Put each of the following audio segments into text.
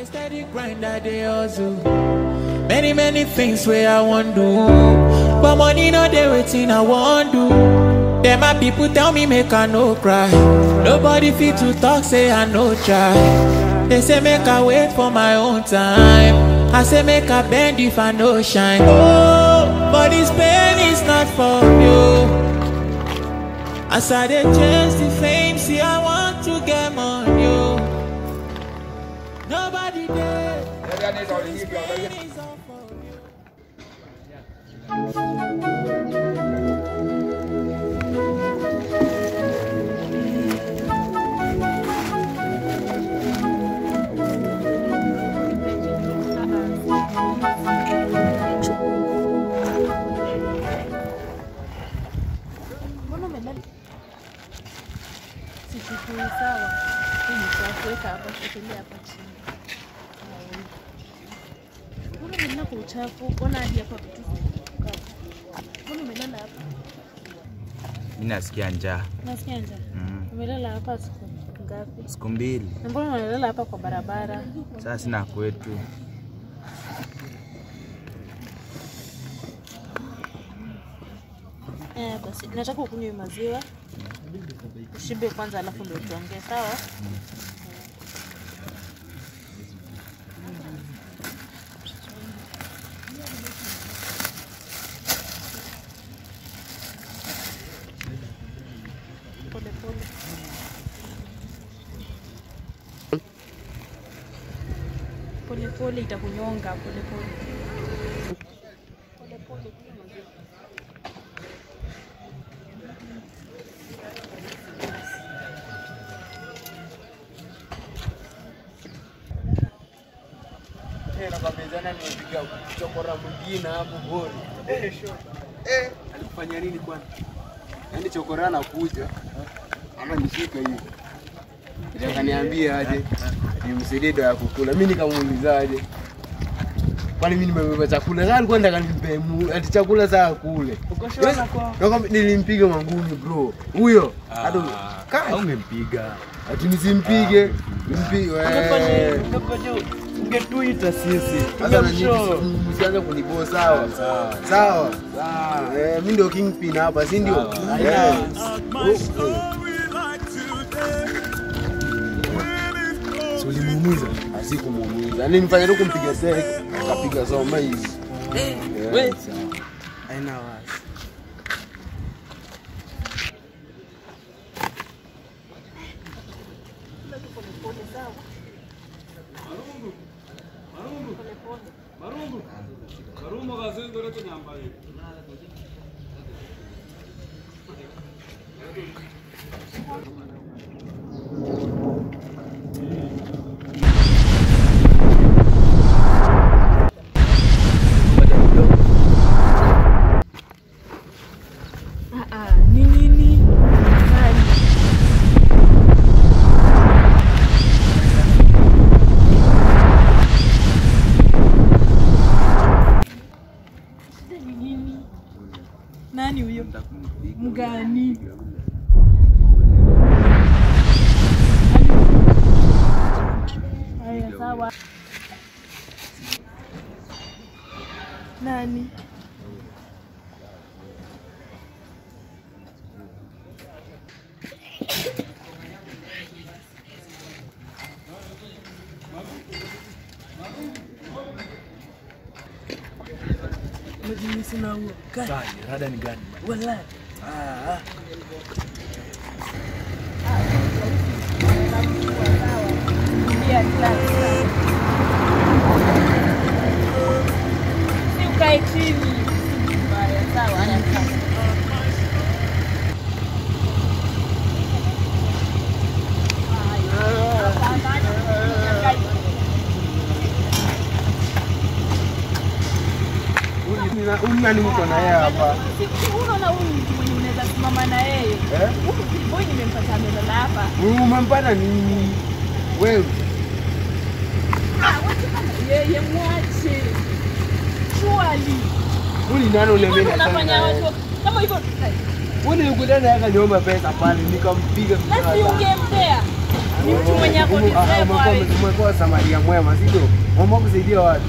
a steady grind that they hustle. Many things where I want do, but money no dey waiting I want do. Then my people tell me make I no cry. Nobody fit to talk say I no try. They say make I wait for my own time. I say make I bend if I no shine. Oh, but this pain is not for you. As I dey chase the fame, see I want to get money. Nobody there. This pain is all for you. Sawa. Hii tutaweka hapa tutelee hapa chini. Mbona mimi kwa uchafu? Mbona hadi hapa vitu? Mbona umelala hapa? Mimi nasikia njaa. Nasikia njaa. Umelala hapa siku ngapi? Siku 2. Na mbona unalala hapa kwa barabara? Sasa sina kwetu. Basi nataka ukunywe maziwa. Ushibe kwanza alafu ndio tuongee, sawa? Pole pole. Pole pole itakunyonga, pole pole. Pole pole. Nakwambia nimepiga chokora mwingine hapo bora. Alifanya nini kwani? Yaani chokora anakuja. Ama nishike hivi. Ndio kaniambia aje. Nimsaidie ndo ya kukula. Mimi nikamuuliza aje. Kwani mimi nimebeba chakula. Sasa alikuwa anataka nipe ati chakula saa kule. Ukashona kwa. Nilimpiga mangumi bro. Huyo. Hado Au umempiga? Ati nisimpige. Nimpige wewe. Ungetuita sisi. Sasa msianze kuniboa sawa. Sawa. Mimi ndio kingpin hapa, si ndio? Ulimuumiza? Asikumuumiza. Nilifanya tu kumpiga seki, akapiga soma hizi. Wewe haina wasi. Marumbo kazi ndio tunyambale. Nani huyo? Mgani? Haya sawa. Nani? Mjini sina huo. Gani? Rada ni gani? Wallahi. Si ukae chini. Sawa, sawa. Nani mko na yeye hapa? Unaona huyu mtu mwenye unaweza simama na yeye? Huyu boy nimempata amelala hapa. Umempata nini? Wewe. Yeye mwache. Surely. Uli nani ule mimi unafanya watu kama hivyo? Uli ukutana yaka nyomba pesa pale nikampiga. Basi ungempea. Ni mtu mwenye ako deserve wewe. Umekuwa Samaria mwema, si ndio? Mama kusaidia watu.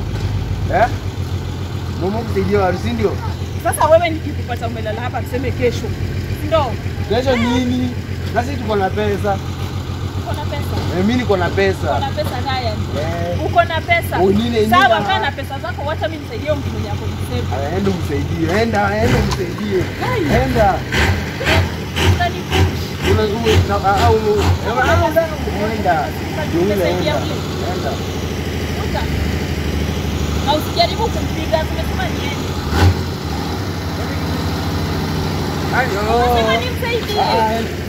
Mama kusaidia watu, si ndio? Sasa wewe nikikupata umelala hapa tuseme kesho. Ndio. Kesho nini? Na sisi tuko na pesa. Uko na pesa? Mimi niko na pesa. Uko na pesa Ryan. Uko na pesa. Sawa, kaa na pesa zako, wacha mimi nisaidie mtu mwenye ako deserve. Enda msaidie. Enda msaidie. Enda. Na usijaribu kumpiga, tumesema niende. Unasema nimsaidie.